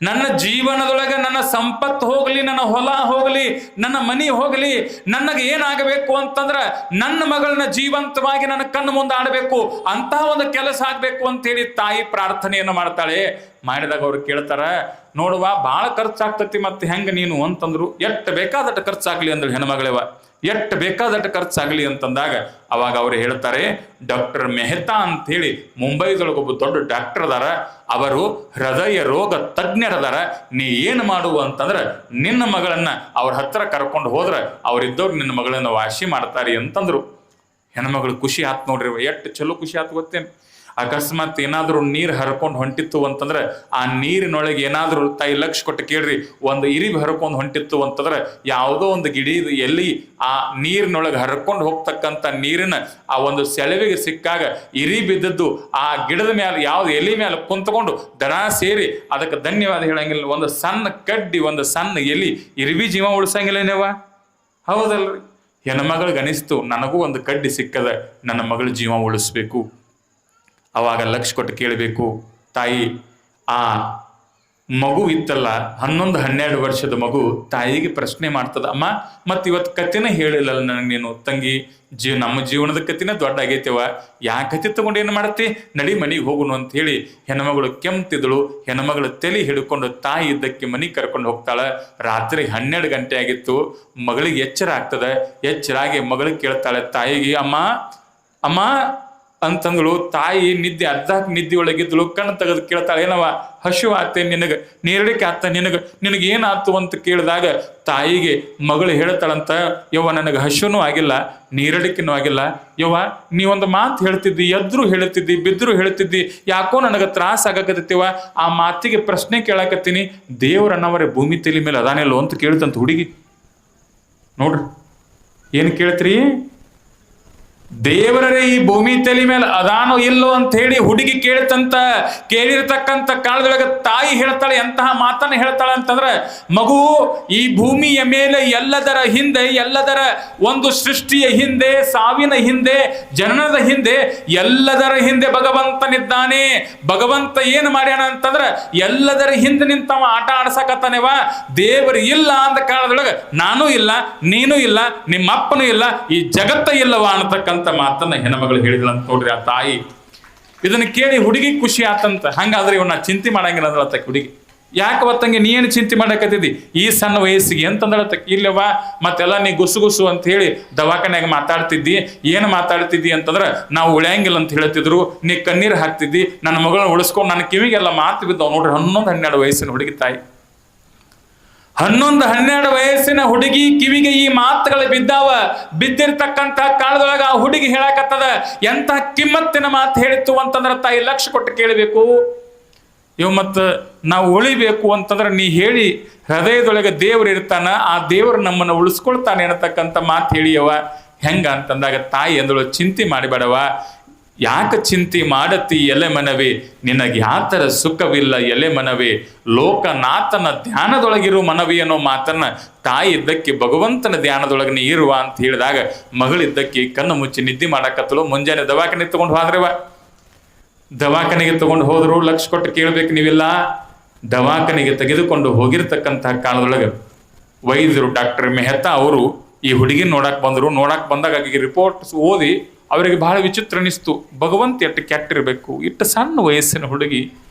ನನ್ನ ಜೀವನದೊಳಗೆ ನನ್ನ ಸಂಪತ್ತು ಹೋಗಲಿ, ನನ್ನ ಹೊಲ ಹೋಗಲಿ, ನನ್ನ ಮನಿ ಹೋಗಲಿ, ನನಗೆ ಏನಾಗಬೇಕು ಅಂತಂದ್ರೆ ನನ್ನ ಮಗಳನ್ನ ಜೀವಂತವಾಗಿ ನನ್ನ ಕಣ್ಣು ಮುಂದೆ ಆಡಬೇಕು, ಅಂತ ಒಂದು ಕೆಲಸ ಆಗ್ಬೇಕು ಅಂತೇಳಿ ತಾಯಿ ಪ್ರಾರ್ಥನೆಯನ್ನು ಮಾಡ್ತಾಳೆ. ಮಾಡಿದಾಗ ಅವ್ರು ಕೇಳ್ತಾರ, ನೋಡುವ ಭಾಳ ಖರ್ಚಾಗ್ತತಿ, ಮತ್ತೆ ಹೆಂಗ ನೀನು ಅಂತಂದ್ರು. ಎಷ್ಟು ಬೇಕಾದಟ್ಟು ಖರ್ಚಾಗ್ಲಿ ಅಂದ್ರೆ ಹೆಣ್ಮಗಳವ, ಎಷ್ಟು ಬೇಕಾದಟ್ಟು ಖರ್ಚಾಗ್ಲಿ ಅಂತಂದಾಗ ಅವಾಗ ಅವ್ರು ಹೇಳ್ತಾರೆ, ಡಾಕ್ಟರ್ ಮೆಹ್ತಾ ಅಂತ ಹೇಳಿ ಮುಂಬೈದೊಳಗೊಬ್ಬ ದೊಡ್ಡ ಡಾಕ್ಟರ್ ಅದಾರ, ಅವರು ಹೃದಯ ರೋಗ ತಜ್ಞರದಾರ. ನೀ ಏನು ಮಾಡುವ ಅಂತಂದ್ರೆ ನಿನ್ನ ಮಗಳನ್ನ ಅವ್ರ ಹತ್ರ ಕರ್ಕೊಂಡು ಹೋದ್ರ ಅವ್ರಿದ್ದವ್ರು ನಿನ್ನ ಮಗಳನ್ನ ವಾಸಿ ಮಾಡ್ತಾರೆ ಅಂತಂದ್ರು. ಹೆಣ್ಮಗಳು ಖುಷಿ ಆತ್ ನೋಡ್ರಿ, ಎಷ್ಟು ಚಲೋ ಖುಷಿ ಆತ್ ಗೊತ್ತೇನು. ಅಕಸ್ಮಾತ್ ಏನಾದ್ರೂ ನೀರು ಹರ್ಕೊಂಡು ಹೊಂಟಿತ್ತು ಅಂತಂದ್ರೆ ಆ ನೀರಿನೊಳಗೆ ಏನಾದ್ರೂ ತಾಯಿ ಲಕ್ಷ ಕೊಟ್ಟು ಕೇಳ್ರಿ, ಒಂದು ಇರಿಬಿ ಹರ್ಕೊಂಡು ಹೊಂಟಿತ್ತು ಅಂತಂದ್ರೆ ಯಾವುದೋ ಒಂದು ಗಿಡಿ ಎಲ್ಲಿ ಆ ನೀರಿನೊಳಗೆ ಹರ್ಕೊಂಡು ಹೋಗ್ತಕ್ಕಂಥ ನೀರಿನ ಆ ಒಂದು ಸೆಳವಿಗೆ ಸಿಕ್ಕಾಗ ಇರಿ ಬಿದ್ದದ್ದು ಆ ಗಿಡದ ಮೇಲೆ ಯಾವ್ದು ಎಲೆ ಮೇಲೆ ಕುಂತ್ಕೊಂಡು ದನ ಸೇರಿ ಅದಕ್ಕೆ ಧನ್ಯವಾದ ಹೇಳಂಗಿಲ್ಲ. ಒಂದು ಸಣ್ಣ ಕಡ್ಡಿ, ಒಂದು ಸಣ್ಣ ಎಲಿ ಇರಿಬಿ ಜೀವ ಉಳಿಸಂಗಿಲ್ಲ ನೀವ, ಹೌದಲ್ರಿ. ಹೆಣ್ಮಗಳಿಗೆ ಅನಿಸ್ತು, ನನಗೂ ಒಂದು ಕಡ್ಡಿ ಸಿಕ್ಕದ, ನನ್ನ ಮಗಳ ಜೀವ ಉಳಿಸ್ಬೇಕು. ಅವಾಗ ಲಕ್ಷ ಕೊಟ್ಟು ಕೇಳಬೇಕು. ತಾಯಿ ಆ ಮಗು ಇತ್ತಲ್ಲ, 11-12 ವರ್ಷದ ಮಗು ತಾಯಿಗೆ ಪ್ರಶ್ನೆ ಮಾಡ್ತದ, ಅಮ್ಮ ಮತ್ತೆ ಇವತ್ತು ಕಥೆನ ಹೇಳಿಲ್ಲಲ್ಲ ನನಗೆ ನೀನು ತಂಗಿ, ನಮ್ಮ ಜೀವನದ ಕಥೆನ ದೊಡ್ಡ ಆಗೈತೆವ, ಯಾಕೆ ಕಥೆ ತಗೊಂಡು ಏನು ಮಾಡತ್ತಿ, ನಡಿ ಮನೆಗೆ ಹೋಗುನು ಅಂತ ಹೇಳಿ ಹೆಣ್ಮಗಳು ಕೆಮ್ತಿದಳು. ಹೆಣ್ಮಗಳು ತಲೆ ಹಿಡ್ಕೊಂಡು ತಾಯಿ ಇದ್ದಕ್ಕೆ ಮನೆಗೆ ಕರ್ಕೊಂಡು ಹೋಗ್ತಾಳ. ರಾತ್ರಿ 12 ಗಂಟೆ ಆಗಿತ್ತು. ಮಗಳಿಗೆ ಎಚ್ಚರ ಆಗ್ತದೆ. ಎಚ್ಚರಾಗಿ ಮಗಳಿಗೆ ಕೇಳ್ತಾಳೆ ತಾಯಿಗೆ, ಅಮ್ಮ ಅಮ್ಮ ಅಂತಂದಳು. ತಾಯಿ ನಿದ್ದೆ ನಿದ್ದೆ ಒಳಗಿದ್ದಳು. ಕಣ್ಣು ತೆಗೆದು ಕೇಳ್ತಾಳೆ, ಏನವ ಹಶು ಆತೆ ನಿನಗೆ, ನೀರಡಿಕೆ ಆತ ನಿನಗೆ ಏನಾಯ್ತು ಅಂತ ಕೇಳಿದಾಗ ತಾಯಿಗೆ ಮಗಳು ಹೇಳ್ತಾಳಂತ, ಯವ್ವ ನನಗೆ ಹಶುನೂ ಆಗಿಲ್ಲ, ನೀರಡಿಕೆನೂ ಆಗಿಲ್ಲ. ಯವ್ವ ನೀವೊಂದು ಮಾತು ಹೇಳ್ತಿದ್ದಿ, ಎದ್ರು ಹೇಳ್ತಿದ್ದಿ, ಬಿದ್ರು ಹೇಳ್ತಿದ್ದಿ, ಯಾಕೋ ನನಗೆ ತ್ರಾಸ ಆಗಕತ್ತೀವ. ಆ ಮಾತಿಗೆ ಪ್ರಶ್ನೆ ಕೇಳಕತ್ತೀನಿ, ದೇವರನ್ನವರೇ ಭೂಮಿ ತಲೆ ಮೇಲೆ ಅದಾನೆಲ್ಲೋ ಅಂತ ಕೇಳ್ತಂತ ಹುಡುಗಿ. ನೋಡ್ರಿ ಏನು ಕೇಳ್ತ್ರಿ, ದೇವರೇ ಈ ಭೂಮಿ ತಲೆ ಮೇಲೆ ಅದಾನೋ ಇಲ್ಲೋ ಅಂತ ಹೇಳಿ ಹುಡುಗಿ ಕೇಳ್ತಂತ. ಕೇಳಿರ್ತಕ್ಕಂಥ ಕಾಲದೊಳಗೆ ತಾಯಿ ಹೇಳ್ತಾಳೆ, ಎಂತಹ ಮಾತನ್ನ ಹೇಳ್ತಾಳೆ ಅಂತಂದ್ರೆ, ಮಗು ಈ ಭೂಮಿಯ ಮೇಲೆ ಎಲ್ಲದರ ಹಿಂದೆ, ಎಲ್ಲದರ ಒಂದು ಸೃಷ್ಟಿಯ ಹಿಂದೆ, ಸಾವಿನ ಹಿಂದೆ, ಜನನದ ಹಿಂದೆ, ಎಲ್ಲದರ ಹಿಂದೆ ಭಗವಂತನಿದ್ದಾನೆ. ಭಗವಂತ ಏನು ಮಾಡ್ಯಾನ ಅಂತಂದ್ರೆ ಎಲ್ಲದರ ಹಿಂದೆ ನಿಂತವ ಆಟ ಆಡ್ಸಕತ್ತಾನೆವ. ದೇವರು ಇಲ್ಲ ಅಂದ ಕಾಲದೊಳಗೆ ನಾನೂ ಇಲ್ಲ, ನೀನೂ ಇಲ್ಲ, ನಿಮ್ಮಪ್ಪನೂ ಇಲ್ಲ, ಈ ಜಗತ್ತ ಇಲ್ಲವ ಅನ್ನತಕ್ಕಂಥ ಮಾತನ್ನ ಹೆಣ್ಮಗಳು ಹೇಳಿದ್ಳಂತ ನೋಡ್ರಿ ಆ ತಾಯಿ. ಇದನ್ನ ಕೇಳಿ ಹುಡುಗಿ ಖುಷಿ ಆತಂತ. ಹಂಗಾದ್ರೆ ಇವನ್ನ ಚಿಂತೆ ಮಾಡಂಗಿಲ್ಲ ಅಂದಳತ್ತ ಹುಡುಗಿ. ಯಾಕೆ ಅವತ್ತಂಗೆ ನೀ ಏನು ಚಿಂತೆ ಮಾಡಕತ್ತಿದ್ದಿ ಈ ಸಣ್ಣ ವಯಸ್ಸಿಗೆ ಅಂತಂದಳತ್ತ. ಇಲ್ಲವಾ ಮತ್ತೆಲ್ಲ ನೀ ಗುಸು ಅಂತ ಹೇಳಿ ದವಾಖಾನ್ಯಾಗ ಮಾತಾಡ್ತಿದ್ದಿ, ಏನು ಮಾತಾಡ್ತಿದ್ದಿ ಅಂತಂದ್ರೆ ನಾವು ಉಳಿಯಂಗಿಲ್ಲ ಅಂತ ಹೇಳ್ತಿದ್ರು, ನೀ ಕಣ್ಣೀರು ಹಾಕ್ತಿದ್ದಿ, ನನ್ನ ಮಗಳನ್ನ ಉಳಿಸ್ಕೊಂಡು ನನ್ನ ಕಿವಿಗೆಲ್ಲ ಮಾತು ಬಿದ್ದಾವ ನೋಡ್ರಿ. 11-12 ವಯಸ್ಸಿನ ಹುಡುಗಿ ತಾಯಿ, 11-12 ವಯಸ್ಸಿನ ಹುಡುಗಿ ಕಿವಿಗೆ ಈ ಮಾತುಗಳು ಬಿದ್ದಾವ. ಬಿದ್ದಿರ್ತಕ್ಕಂಥ ಕಾಲದೊಳಗ ಆ ಹುಡುಗಿ ಹೇಳಕತ್ತದ, ಎಂತ ಕಿಮ್ಮತ್ತಿನ ಮಾತು ಹೇಳಿತ್ತು ಅಂತಂದ್ರೆ ತಾಯಿ ಲಕ್ಷ ಕೊಟ್ಟು ಕೇಳಬೇಕು. ಇವ್ ಮತ್ತ ನಾವು ಉಳಿಬೇಕು ಅಂತಂದ್ರೆ ನೀ ಹೇಳಿ ಹೃದಯದೊಳಗೆ ದೇವ್ರು ಇರ್ತಾನ, ಆ ದೇವ್ರು ನಮ್ಮನ್ನು ಉಳಿಸ್ಕೊಳ್ತಾನೆ ಅನ್ನತಕ್ಕಂಥ ಮಾತು ಹೇಳಿಯವ. ಹೆಂಗ ಅಂತಂದಾಗ ತಾಯಿ ಅಂದಳು, ಚಿಂತೆ ಮಾಡಿಬೇಡವ, ಯಾಕೆ ಚಿಂತೆ ಮಾಡತಿ ಎಲೆ ಮನವೇ, ನಿನಗೆ ಯಾತರ ಸುಖವಿಲ್ಲ ಎಲೆ ಮನವೇ, ಲೋಕನಾಥನ ಧ್ಯಾನದೊಳಗಿರು ಮನವಿ ಅನ್ನೋ ಮಾತನ್ನ ತಾಯಿ ಇದ್ದಕ್ಕೆ ಭಗವಂತನ ಧ್ಯಾನದೊಳಗೆ ನೀ ಇರುವ ಅಂತ ಹೇಳಿದಾಗ ಮಗಳಿದ್ದಕ್ಕೆ ಕಣ್ಣು ಮುಚ್ಚಿ ನಿದ್ದೆ ಮಾಡಕತ್ತಲು. ಮುಂಜಾನೆ ದವಾಖಾನೆಗೆ ತಗೊಂಡು ಹೋದ್ರವ. ದವಾಖಾನೆಗೆ ತಗೊಂಡು ಹೋದ್ರು. ಲಕ್ಷ ಕೊಟ್ಟು ಕೇಳ್ಬೇಕು ನೀವಿಲ್ಲ. ದವಾಖಾನೆಗೆ ತೆಗೆದುಕೊಂಡು ಹೋಗಿರ್ತಕ್ಕಂತಹ ಕಾಲದೊಳಗೆ ವೈದ್ಯರು ಡಾಕ್ಟರ್ ಮೆಹ್ತಾ ಅವರು ಈ ಹುಡುಗಿನ ನೋಡಕ್ ಬಂದರು. ನೋಡಕ್ ಬಂದಾಗ ಆಕೆಗೆ ರಿಪೋರ್ಟ್ಸ್ ಓದಿ ಅವರಿಗೆ ಬಹಳ ವಿಚಿತ್ರ ಅನಿಸ್ತು. ಭಗವಂತ ಎಷ್ಟು ಕೆಟ್ಟಿರ್ಬೇಕು, ಇಟ್ಟು ಸಣ್ಣ ವಯಸ್ಸಿನ ಹುಡುಗಿ,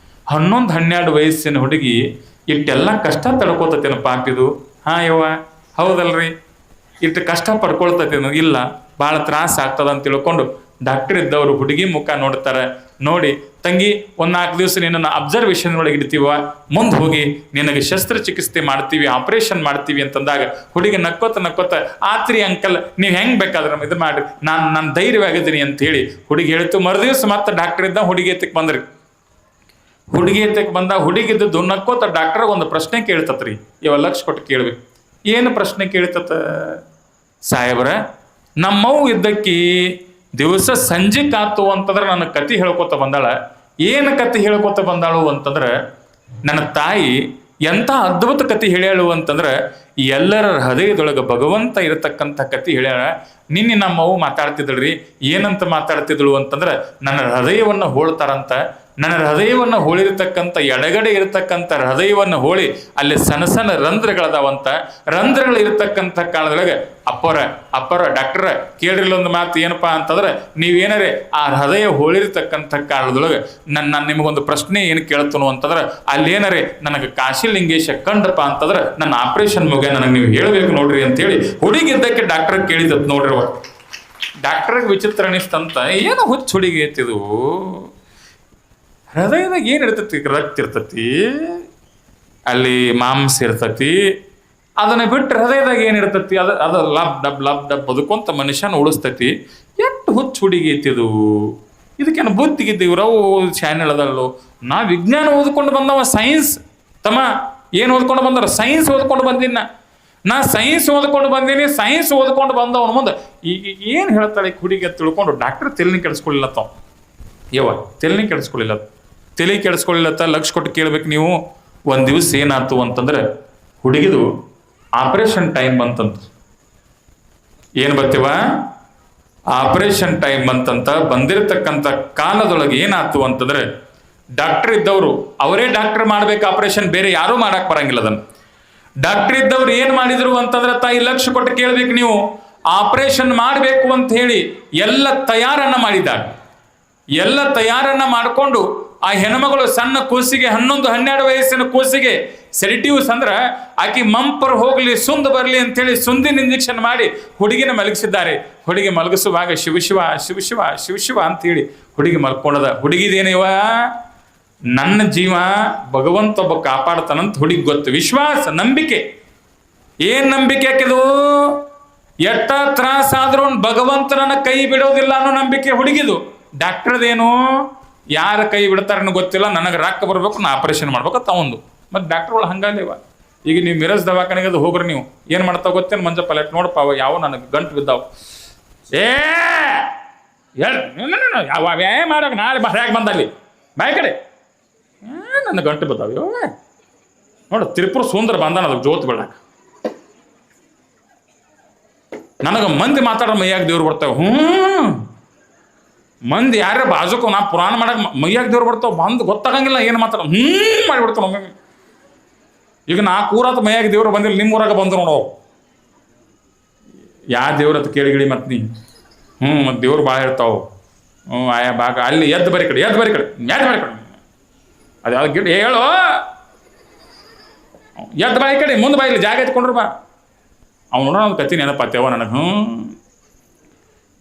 11-12 ವಯಸ್ಸಿನ ಹುಡುಗಿ ಇಟ್ಟೆಲ್ಲ ಕಷ್ಟ ತಡ್ಕೋತತೇನ ಪಾಪಿದು. ಹಾ ಯವ್ವ ಹೌದಲ್ರಿ, ಇಟ್ಟು ಕಷ್ಟ ಪಡ್ಕೊಳ್ತತೇನು, ಇಲ್ಲ ಭಾಳ ತ್ರಾಸ ಆಗ್ತದ ಅಂತ ತಿಳ್ಕೊಂಡು ಡಾಕ್ಟರ್ ಇದ್ದವರು ಹುಡುಗಿ ಮುಖ ನೋಡ್ತಾರೆ. ನೋಡಿ ತಂಗಿ, 1-4 ದಿವಸ ನಿನ್ನನ್ನು ಅಬ್ಸರ್ವೇಷನ್ ಒಳಗೆ ಇಡ್ತೀವ, ಮುಂದೆ ಹೋಗಿ ನಿನಗೆ ಶಸ್ತ್ರಚಿಕಿತ್ಸೆ ಮಾಡ್ತೀವಿ, ಆಪರೇಷನ್ ಮಾಡ್ತೀವಿ ಅಂತಂದಾಗ ಹುಡುಗಿ ನಕ್ಕೋತ ಆತ್ರಿ ಅಂಕಲ್ ನೀವು ಹೆಂಗ್ ಬೇಕಾದ್ರೆ ಇದು ಮಾಡ್ರಿ, ನಾನು ಧೈರ್ಯವಾಗಿದ್ದೀನಿ ಅಂತ ಹೇಳಿ ಹುಡುಗಿ ಹೇಳ್ತು. ಮರುದಿವ್ಸ ಮತ್ತೆ ಡಾಕ್ಟರ್ ಇದ್ದ ಹುಡುಗಿ ಎತ್ತಕ್ಕೆ ಬಂದ್ರಿ. ಹುಡುಗಿ ಎತ್ತಕ್ಕೆ ಬಂದಾಗ ಹುಡುಗಿದ್ದು ನಕ್ಕೋತ ಡಾಕ್ಟರ್ ಒಂದು ಪ್ರಶ್ನೆ ಕೇಳ್ತತ್ರಿ. ಇವ ಲಕ್ಷ ಕೊಟ್ಟು ಕೇಳ್ಬೇಕು. ಏನು ಪ್ರಶ್ನೆ ಕೇಳ್ತತ ಸಾಹೇಬ್ರ, ನಮ್ಮವು ಇದ್ದಕ್ಕಿ ದಿವಸ ಸಂಜೆ ಕಾತು ಅಂತಂದ್ರೆ ನನ್ನ ಕತೆ ಹೇಳ್ಕೊತ ಬಂದಾಳ. ಏನು ಕತೆ ಹೇಳ್ಕೊತ ಬಂದಾಳು ಅಂತಂದ್ರೆ, ನನ್ನ ತಾಯಿ ಎಂಥ ಅದ್ಭುತ ಕತೆ ಹೇಳ್ಯಾಳು ಅಂತಂದ್ರೆ ಎಲ್ಲರ ಹೃದಯದೊಳಗೆ ಭಗವಂತ ಇರತಕ್ಕಂಥ ಕತೆ ಹೇಳ್ಯಾಳ. ನಿನ್ನೆ ನಮ್ಮವು ಮಾತಾಡ್ತಿದ್ಳ್ರಿ. ಏನಂತ ಮಾತಾಡ್ತಿದ್ಳು ಅಂತಂದ್ರೆ, ನನ್ನ ಹೃದಯವನ್ನು ಹೋಳ್ತಾರಂತ, ನನ್ನ ಹೃದಯವನ್ನು ಹೋಳಿರ್ತಕ್ಕಂಥ ಎಡಗಡೆ ಇರತಕ್ಕಂಥ ಹೃದಯವನ್ನು ಹೋಳಿ ಅಲ್ಲಿ ಸಣ್ಣ ಸಣ್ಣ ರಂಧ್ರಗಳದಾವಂತ ರಂಧ್ರಗಳು ಇರತಕ್ಕಂಥ ಕಾಲದೊಳಗೆ ಅಪ್ಪರ ಡಾಕ್ಟರ್ ಕೇಳಿರಲ್ಲ ಒಂದು ಮಾತು ಏನಪ್ಪಾ ಅಂತಂದ್ರೆ ನೀವೇನರೇ ಆ ಹೃದಯ ಹೋಳಿರ್ತಕ್ಕಂಥ ಕಾಲದೊಳಗೆ ನಾನು ನಿಮಗೊಂದು ಪ್ರಶ್ನೆ ಏನು ಕೇಳ್ತನು ಅಂತಂದ್ರೆ ಅಲ್ಲೇನರೇ ನನಗೆ ಕಾಶಿಲಿಂಗೇಶ ಕಂಡಪ್ಪ ಅಂತಂದ್ರೆ ನನ್ನ ಆಪರೇಷನ್ ಮುಗಿಯ ನನಗೆ ನೀವು ಹೇಳಬೇಕು ನೋಡ್ರಿ ಅಂತೇಳಿ ಹುಡುಗಿದ್ದಕ್ಕೆ ಡಾಕ್ಟರ್ ಕೇಳಿದತ್ ನೋಡ್ರಿ ಡಾಕ್ಟರ್ಗೆ ವಿಚಿತ್ರ ಅನಿಸ್ತಂತ ಏನೋ ಹುಚ್ಚು ಹುಡುಗಿ ಐತಿದು ಹೃದಯದಾಗ ಏನು ಇರ್ತತಿ ರಕ್ತ ಇರ್ತತಿ ಅಲ್ಲಿ ಮಾಂಸ ಇರ್ತತಿ ಅದನ್ನ ಬಿಟ್ಟು ಹೃದಯದಾಗ ಏನಿರ್ತತಿ ಅದು ಲಬ್ ಡಬ್ ಬದುಕೊಂತ ಮನುಷ್ಯನ ಉಳಿಸ್ತತಿ ಎಷ್ಟು ಹುಚ್ಚು ಹುಡುಗಿ ಐತಿದು ಇದಕ್ಕೇನು ಬುದ್ಧಿಗಿದ್ದೀವ್ರವು ಚಾನೆಲ್ ಅದಲ್ಲೋ ನಾ ವಿಜ್ಞಾನ ಓದ್ಕೊಂಡು ಬಂದವ ಸೈನ್ಸ್ ತಮ್ಮ ಏನು ಓದ್ಕೊಂಡು ಬಂದವ ಸೈನ್ಸ್ ಓದ್ಕೊಂಡು ಬಂದಿನ ನಾ ಸೈನ್ಸ್ ಓದ್ಕೊಂಡು ಬಂದೀನಿ ಸೈನ್ಸ್ ಓದ್ಕೊಂಡು ಬಂದವನ ಮುಂದೆ ಈಗ ಏನು ಹೇಳ್ತಾಳೆ ಹುಡುಗಿ ತಿಳ್ಕೊಂಡು ಡಾಕ್ಟರ್ ತಲೆನೇ ಕೆಡಿಸ್ಕೊಳ್ಳಿಲ್ಲತ್ತ ತಲೆನೇ ಕೆಡಿಸ್ಕೊಳ್ಳಿಲ್ಲತ್ತ ಲಕ್ಷ ಕೊಟ್ಟು ಕೇಳ್ಬೇಕು ನೀವು ಒಂದು ದಿವಸ ಏನಾಯ್ತು ಅಂತಂದ್ರೆ ಹುಡುಗಿದು ಆಪರೇಷನ್ ಟೈಮ್ ಬಂತಂತ ಏನು ಬರ್ತೀವ ಆಪರೇಷನ್ ಟೈಮ್ ಬಂತಂತ ಬಂದಿರತಕ್ಕಂಥ ಕಾಲದೊಳಗೆ ಏನಾಯ್ತು ಅಂತಂದ್ರೆ ಡಾಕ್ಟರ್ ಇದ್ದವರು ಅವರೇ ಡಾಕ್ಟರ್ ಮಾಡ್ಬೇಕು ಆಪರೇಷನ್ ಬೇರೆ ಯಾರೂ ಮಾಡಕ್ ಬರಂಗಿಲ್ಲ ಅದನ್ನು ಡಾಕ್ಟರ್ ಇದ್ದವ್ರು ಏನ್ ಮಾಡಿದ್ರು ಅಂತಂದ್ರೆ ತಾಯಿ ಲಕ್ಷ ಕೊಟ್ಟು ಕೇಳ್ಬೇಕು ನೀವು ಆಪರೇಷನ್ ಮಾಡಬೇಕು ಅಂತ ಹೇಳಿ ಎಲ್ಲ ತಯಾರನ್ನ ಮಾಡಿದ್ದಾರೆ ಎಲ್ಲ ತಯಾರನ್ನ ಮಾಡಿಕೊಂಡು ಆ ಹೆಣ್ಮಗಳು ಸಣ್ಣ ಕೂಸಿಗೆ 11-12 ವಯಸ್ಸಿನ ಕೂಸಿಗೆ ಸೆಡಿಟಿವ್ಸ್ ಅಂದ್ರ ಆಕಿ ಮಂಪರ್ ಹೋಗ್ಲಿ ಸುಂದ ಬರ್ಲಿ ಅಂತೇಳಿ ಸುಂದಿನ ಇಂಜೆಕ್ಷನ್ ಮಾಡಿ ಹುಡುಗಿನ ಮಲಗಿಸಿದ್ದಾರೆ ಹುಡುಗಿ ಮಲಗಿಸುವಾಗ ಶಿವ ಅಂತ ಹೇಳಿ ಹುಡುಗಿ ಮಲ್ಕೊಂಡದ ಹುಡುಗಿದೇನಿವ ನನ್ನ ಜೀವ ಭಗವಂತ ಒಬ್ಬ ಕಾಪಾಡ್ತಾನಂತ ಹುಡುಗಿ ಗೊತ್ತು ವಿಶ್ವಾಸ ನಂಬಿಕೆ ಏನ್ ನಂಬಿಕೆ ಹಾಕಿದು ಎಷ್ಟ ತ್ರಾಸ ಆದ್ರೂ ಭಗವಂತನನ್ನ ಕೈ ಬಿಡೋದಿಲ್ಲ ಅನ್ನೋ ನಂಬಿಕೆ ಹುಡುಗಿದು ಡಾಕ್ಟರ್ದೇನು ಯಾರ ಕೈ ಬಿಡ್ತಾರನ್ನು ಗೊತ್ತಿಲ್ಲ ನನಗೆ ರೊಕ್ಕ ಬರ್ಬೇಕು ನಾ ಆಪರೇಷನ್ ಮಾಡ್ಬೇಕು ತಗೊಂಡು ಮತ್ತೆ ಡಾಕ್ಟರ್ಗಳು ಹಂಗಲ್ಲೇವ ಈಗ ನೀವು ಮಿರಜ್ ದವಾಖಾನೆಗೆ ಅದು ಹೋಗ್ರಿ ನೀವು ಏನ್ ಮಾಡ್ತಾವ ಗೊತ್ತೇನು ಮಂಜ ಪಲೆಟ್ ನೋಡಪ್ಪ ಅವ ಯಾವ ನನಗೆ ಗಂಟು ಬಿದ್ದಾವ ಯಾವ ಮಾಡೋಕೆ ನಾಳೆ ಹೇಗೆ ಬಂದಲ್ಲಿ ಬಾಯ್ ಕಡೆ ನನ್ನ ಗಂಟು ಬಿದ್ದಾವ ನೋಡು ತ್ರಿಪುರ ಸುಂದರ ಬಂದಾನ ಅದಕ್ಕೆ ಜೋತ್ ಬೆಳಕ ನನಗೆ ಮಂದಿ ಮಾತಾಡೋ ಮೈಯಾಗ ದೇವ್ರು ಬರ್ತಾವೆ ಮಂದಿ ಯಾರೇ ಬಾಜುಕು ನಾ ಪುರಾಣ ಮಾಡಕ್ ಮೈಯಾಗ ದೇವ್ರು ಬರ್ತಾವ ಬಂದು ಗೊತ್ತಾಗಂಗಿಲ್ಲ ಏನು ಮಾತಾಡ ಮಾಡಿಬಿಡ್ತಾವ ಒಮ್ಮೆ ಈಗ ನಾ ಕೂರಾತ ಮೈಯಾಗ ದೇವ್ರು ಬಂದಿಲ್ಲ ನಿಮ್ಮ ಊರಾಗ ಬಂದು ನೋಡೋ ಯಾವ ದೇವ್ರತ್ ಕೇಳಿಗಿಳಿ ಮತ್ ನೀ ಮತ್ತೆ ದೇವ್ರು ಭಾಳ ಇರ್ತಾವ ಆಯಾ ಭಾಗ ಅಲ್ಲಿ ಎದ್ದು ಬರಿ ಕಡೆ ಅದು ಯಾವ್ದು ಗಿಡ ಹೇಳೋ ಎದ್ದು ಬಾಯಿ ಕಡೆ ಮುಂದೆ ಬಾಯಿಲಿ ಜಾಗ ಎತ್ಕೊಂಡ್ರು ಬಾ ಅವ್ನು ನೋಡೋ ಒಂದು ಕತ್ತಿ ನೆನಪಾತ್ಯವ ನನಗೆ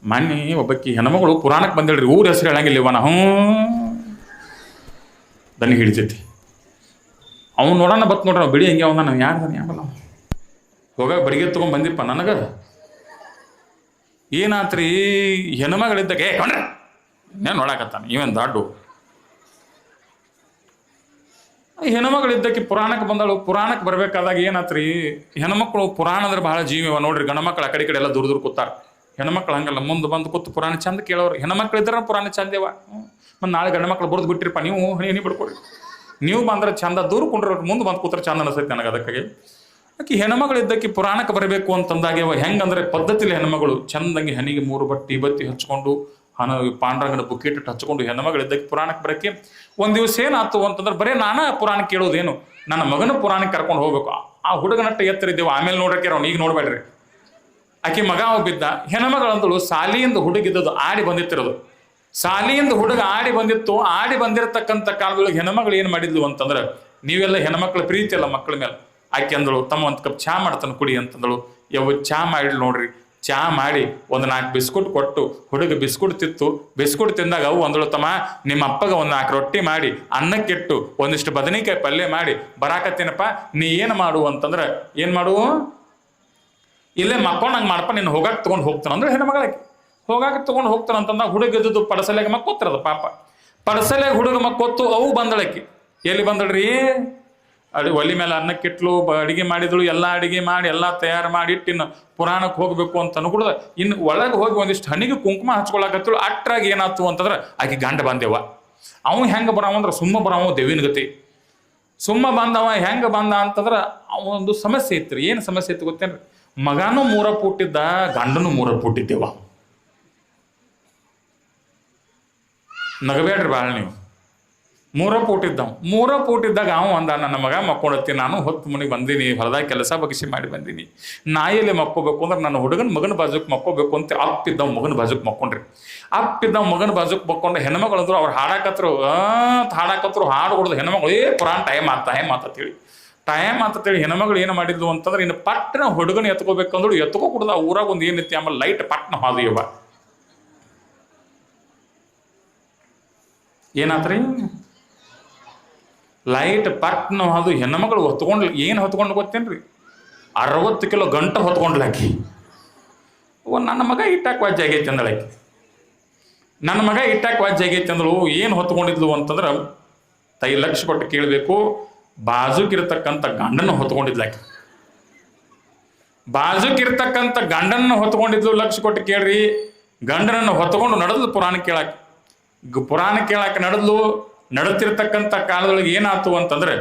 ಮೊನ್ನೆ ಒಬ್ಬಕ್ಕಿ ಹೆಣ್ಮಗಳು ಪುರಾಣಕ್ಕೆ ಬಂದಿಳ್ರಿ ಊರ ಹೆಸರು ಹೇಳಂಗಿಲ್ಲ ಇವನ ದನಿ ಹಿಡಿತೈತಿ ಅವ್ನು ನೋಡೋಣ ಬತ್ ನೋಡ್ರಿ ಬಿಡಿ ಹಂಗೆ ಅವನ ನಾವು ಯಾರ್ದಾನೆ ಯಾವಲ್ಲ ಹೋಗಾಗ ಬರಿಗೆ ತೊಗೊಂಡು ಬಂದಿಪ್ಪ ನನಗೆ ಏನಾತ್ರಿ ಹೆಣ್ಮಗಳಿದ್ದಕ್ಕೆ ಕೊಂಡ್ರೆ ನಾನು ನೋಡಾಕತ್ತಾನೆ ಇವೇನು ದಾಡು ಹೆಣ್ಮಗಳಿದ್ದಕ್ಕೆ ಪುರಾಣಕ್ಕೆ ಬಂದಳು ಪುರಾಣಕ್ಕೆ ಬರ್ಬೇಕಾದಾಗ ಏನಾತ್ರಿ ಹೆಣ್ಮಕ್ಳು ಪುರಾಣ ಅಂದ್ರೆ ಬಹಳ ಜೀವಿವ ನೋಡ್ರಿ ಗಂಡ್ಮಕ್ಳು ಆ ಕಡೆ ಎಲ್ಲ ದೂರ ಕೂತಾರ ಹೆಣ್ಮಕ್ಳು ಹಂಗಲ್ಲ ಮುಂದೆ ಬಂದು ಕೂತು ಪುರಾಣ ಚಂದ ಕೇಳೋರು ಹೆಣ್ಮಕ್ಳು ಇದ್ರೆ ಪುರಾಣ ಚಂದೇವ ಮತ್ತು ನಾಳೆ ಗಂಡ್ಮಕ್ಳು ಬರೆದು ಬಿಟ್ಟಿರಪ್ಪ ನೀವು ಹಣಿ ಬಿಡ್ಕೊಡ್ರಿ ನೀವು ಬಂದ್ರೆ ಚಂದ ದೂರ ಕೊಂಡ್ರೆ ಮುಂದೆ ಬಂದು ಕೂತ್ರೆ ಚಂದ ಅನಿಸ್ತೈತೆ ನನಗೆ ಅದಕ್ಕಾಗಿ ಆಕೆ ಹೆಣ್ಮಗಳು ಇದ್ದಕ್ಕೆ ಪುರಾಣಕ್ಕೆ ಬರಬೇಕು ಅಂತಂದಾಗ ಹೆಂಗಂದ್ರೆ ಪದ್ಧತಿಲಿ ಹೆಣ್ಮಗಳು ಚಂದಂಗೆ ಹನಿಗೆ 3 ಬತ್ತಿ ಹಚ್ಕೊಂಡು ಪಾಂಡ್ರಂಗನ ಬುಕ್ಕಿಟ್ಟು ಹಚ್ಕೊಂಡು ಹೆಣ್ಮಗಳು ಇದ್ದಕ್ಕೆ ಪುರಾಣಕ್ಕೆ ಬರೋಕ್ಕೆ ಒಂದು ದಿವಸ ಏನಾಯ್ತು ಅಂತಂದ್ರೆ ಬರೀ ನಾನಾ ಪುರಾಣ ಕೇಳೋದೇನು ನನ್ನ ಮಗನ ಪುರಾಣಕ್ಕೆ ಕರ್ಕೊಂಡು ಹೋಗ್ಬೇಕು ಆ ಹುಡುಗನಟ್ಟ ಎತ್ತರ ಇದ್ದೇವೆ ಆಮೇಲೆ ನೋಡಕ್ಕೆ ಅವ್ನು ಈಗ ನೋಡ್ಬೇಡ್ರಿ ಆಕೆ ಮಗ ಬಿದ್ದ ಹೆಣ್ಮಗಳಂತಳು ಸಾಲಿಯಿಂದ ಹುಡುಗಿದ್ದದು ಆಡಿ ಬಂದಿತ್ತಿರೋದು ಸಾಲಿಯಿಂದ ಹುಡುಗ ಆಡಿ ಬಂದಿತ್ತು ಆಡಿ ಬಂದಿರತಕ್ಕಂಥ ಕಾಲದೊಳಗೆ ಹೆಣ್ಮಗಳು ಏನು ಮಾಡಿದ್ಲು ಅಂತಂದ್ರೆ ನೀವೆಲ್ಲ ಹೆಣ್ಮಕ್ಳ ಪ್ರೀತಿ ಅಲ್ಲ ಮಕ್ಕಳ ಮೇಲೆ ಆಕೆ ಅಂದಳು ತಮ್ಮ ಒಂದು ಕಪ್ ಚಹಾ ಮಾಡ್ತಾನೆ ಕುಡಿ ಅಂತಂದಳು ಚಹಾ ಮಾಡಿ ನೋಡ್ರಿ ಚಹಾ ಮಾಡಿ ಒಂದು 4 ಬಿಸ್ಕುಟ್ ಕೊಟ್ಟು ಹುಡುಗ ಬಿಸ್ಕುಟ್ ಬಿಸ್ಕುಟ್ ತಿಂದಾಗ ಅವು ಅಂದಳು ತಮ್ಮ ನಿಮ್ಮ ಅಪ್ಪಗ ಒಂದು 4 ರೊಟ್ಟಿ ಮಾಡಿ ಅನ್ನಕ್ಕಿಟ್ಟು ಒಂದಿಷ್ಟು ಬದನೆಕಾಯಿ ಪಲ್ಯ ಮಾಡಿ ಬರಾಕತ್ತೀನಪ್ಪ ನೀ ಏನು ಮಾಡು ಅಂತಂದ್ರೆ ಏನು ಮಾಡು ಇಲ್ಲೇ ಮಕ್ಕೊಂಡು ಹಂಗೆ ಮಾಡಪ್ಪ ನೀನು ಹೋಗಕ್ಕೆ ತೊಗೊಂಡು ಹೋಗ್ತಾನೆ ಅಂದ್ರೆ ಹೆಣ್ಮಗಳಿಗೆ ಹೋಗಕ್ಕೆ ತೊಗೊಂಡು ಹೋಗ್ತಾನೆ ಅಂತಂದಾಗ ಹುಡುಗದ್ದು ಪಡಸಲೆಗೆ ಮಕ್ಕೋತಿರೋದು ಪಾಪ ಪಡಸಲೆಗೆ ಹುಡುಗ ಮಕ್ಕೊತ್ತು ಅವು ಬಂದಳಕ್ಕೆ ಎಲ್ಲಿ ಬಂದಳ್ರಿ ಒಲಿ ಮೇಲೆ ಅನ್ನಕ್ಕಿಟ್ಲು ಅಡಿಗೆ ಮಾಡಿದಳು ಎಲ್ಲ ಅಡಿಗೆ ಮಾಡಿ ಎಲ್ಲ ತಯಾರು ಮಾಡಿ ಇಟ್ಟಿನ್ನು ಪುರಾಣಕ್ಕೆ ಹೋಗ್ಬೇಕು ಅಂತ ಅನ್ಕೊಡ್ದ ಇನ್ನು ಒಳಗೆ ಹೋಗಿ ಒಂದಿಷ್ಟು ಹಣಿಗೆ ಕುಂಕುಮ ಹಚ್ಕೊಳಕತ್ತಳು ಅಟ್ರಾಗಿ ಏನಾಯ್ತು ಅಂತಂದ್ರೆ ಆಕೆ ಗಂಡ ಬಂದೇವ ಅವ ಹೆಂಗೆ ಬರವಂದ್ರೆ ಸುಮ್ಮ ಬರವ ದೇವಿನ ಗತಿ ಸುಮ್ಮ ಬಂದವ ಹೆಂಗೆ ಬಂದ ಅಂತಂದ್ರೆ ಅವನೊಂದು ಸಮಸ್ಯೆ ಇತ್ತು ಏನು ಸಮಸ್ಯೆ ಇತ್ತು ಗೊತ್ತೇನ್ರಿ ಮಗನೂ 3 ಪುಟ್ಟಿದ್ದ ಗಂಡನೂ 3 ಪುಟ್ಟಿದ್ದೇವ ನಗಬೇಡ್ರಿ ಭಾಳ ನೀವು ಮೂರ ಪೂಟ್ ಇದ್ದಾಗ ಅವ ಅಂದ, ನನ್ನ ಮಗ ಮಕ್ಕೊಂಡತ್ತೀನಿ, ನಾನು ಹೊತ್ತು ಮನೆಗೆ ಬಂದೀನಿ, ಹೊಲದಾಗ ಕೆಲಸ ಬಗ್ಸಿ ಮಾಡಿ ಬಂದೀನಿ, ನಾಯಲ್ಲಿ ಮಕ್ಕೋಬೇಕು ಅಂದ್ರೆ ನನ್ನ ಹುಡುಗನ ಮಗನ ಬಾಜುಕ್ ಮಕ್ಕೋಬೇಕು ಅಂತ ಅಪ್ಪಿದ್ದವ್ ಮಗನ ಬಾಜುಕ್ ಮಕ್ಕೊಂಡ್ರಿ. ಅಪ್ಪಿದ್ದವ್ ಮಗನ ಬಾಜುಕ್ ಮಕ್ಕೊಂಡು ಹೆಣ್ಮಗಳಂದ್ರು ಅವ್ರು ಹಾಡಾಕತ್ರು ಹಾಡು ಹೊಡೆದು ಹೆಣ್ಮಗಳು ಪುರಾಣ ಟೈಮ್ ಆತಂತೇಳಿ ಹೆಣ್ಮಗಳು ಏನು ಮಾಡಿದ್ಲು ಅಂತಂದ್ರೆ, ಇನ್ನು ಪಟ್ಟಣ ಹುಡುಗನ ಎತ್ಕೋಬೇಕಂದ್ರು ಎತ್ಕೋ ಕುಡ್ದು ಆ ಊರಾಗ ಒಂದು ಏನೈತಿ ಆಮೇಲೆ ಲೈಟ್ ಪಟ್ನ ಹಾದಿಯವ. ಏನಾತ್ರಿ? ಲೈಟ್ ಪಟ್ನ ಹಾದು ಹೆಣ್ಮಗಳು ಹೊತ್ಕೊಂಡು ಏನು ಹೊತ್ಕೊಂಡು ಗೊತ್ತೇನ್ರಿ? 60 ಕಿಲೋ ಗಂಟು ಹೊತ್ಕೊಂಡ್ಲಾಕಿ. ನನ್ನ ಮಗ ಇಟ್ಟಾಕ ವಾಜ್ಯ ಆಗೈತಿ ಅಂದಳಾಕಿ. ನನ್ನ ಮಗ ಇಟ್ಟಾಕ ವಾಜ್ಯ ಆಗೈತಿ ಅಂದಳು. ಏನು ಹೊತ್ಕೊಂಡಿದ್ಲು ಅಂತಂದ್ರೆ, ಲಕ್ಷ ಕೊಟ್ಟು ಕೇಳಬೇಕು, ಬಾಜುಕಿರ್ತಕ್ಕಂಥ ಗಂಡನ್ನು ಹೊತ್ಕೊಂಡಿದ್ಲಾಕಿ. ಬಾಜುಕಿರ್ತಕ್ಕಂಥ ಗಂಡನ್ನು ಹೊತ್ಕೊಂಡಿದ್ಲು. ಲಕ್ಷ ಕೊಟ್ಟು ಕೇಳ್ರಿ, ಗಂಡನನ್ನು ಹೊತ್ಕೊಂಡು ನಡೆದ್ಲು ಪುರಾಣ ಕೇಳಾಕ ನಡೆದ್ಲು. ನಡುತ್ತಿರ್ತಕ್ಕಂಥ ಕಾಲದೊಳಗೆ ಏನಾಯ್ತು ಅಂತಂದ್ರೆ,